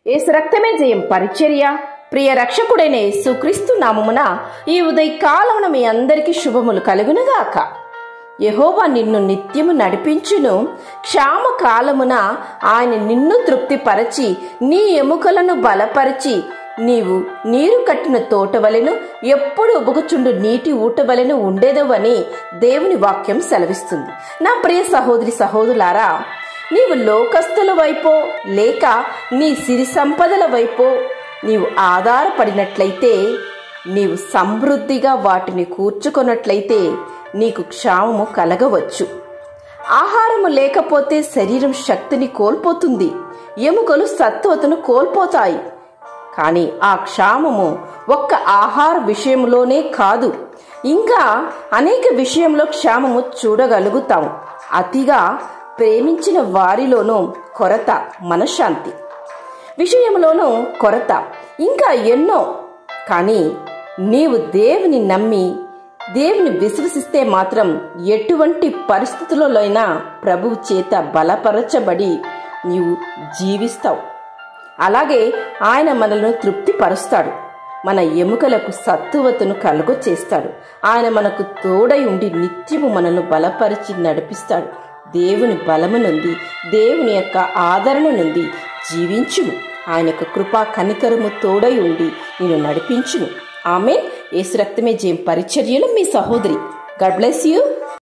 యేసు రక్తమే జయం పరిచర్య. ప్రియ రక్షకుడైన యేసుక్రీస్తు నామమున ఈ ఉదయకాలమున మీ అందరికీ శుభములు కలుగునుగాక. యెహోవా నిన్ను నిత్యము నడిపించును. క్షామ కాలమున ఆయన నిన్ను తృప్తిపరచి నీ ఎముకలను బలపరిచి నీవు నీరు కట్టిన తోటవలెను ఎప్పుడు ఉబుకుచుండు నీటి ఊటవలెను ఉండేదవని దేవుని వాక్యం సెలవిస్తుంది. నా ప్రియ సహోదరి సహోదరులారా, నీవు లోకస్తుల వైపో లేక నీ సిరి సంపదల వైపో నీవు ఆధారపడినట్లయితే, నీవు సమృద్ధిగా వాటిని కూర్చుకొన్నట్లయితే నీకు క్షామము కలగవచ్చు. ఆహారము లేకపోతే శరీరం శక్తిని కోల్పోతుంది, ఎముకలు సత్వతను కోల్పోతాయి. కానీ ఆ క్షామము ఒక్క ఆహార విషయంలోనే కాదు, ఇంకా అనేక విషయంలో క్షామము చూడగలుగుతాము. అతిగా ప్రేమించిన వారిలోనూ కొరత, మనశ్శాంతి విషయంలోనూ కొరత, ఇంకా ఎన్నో. కానీ నీవు దేవుని నమ్మి దేవుని విశ్వసిస్తే మాత్రం ఎటువంటి పరిస్థితులలోనైనా ప్రభువు చేత బలపరచబడి నీవు జీవిస్తావు. అలాగే ఆయన మనలను తృప్తిపరుస్తాడు, మన ఎముకలకు సత్తువతను కలుగ చేస్తాడు. ఆయన మనకు తోడై ఉండి నిత్యము మనల్ని బలపరిచి నడిపిస్తాడు. దేవుని బలము నుండి, దేవుని యొక్క ఆదరణ నుండి జీవించుము. ఆయన యొక్క కృపా కనికరము తోడై ఉండి నేను నడిపించును. ఆమేన్. యేసు రక్తమే జయం పరిచర్యలో మీ సహోదరి. God bless you.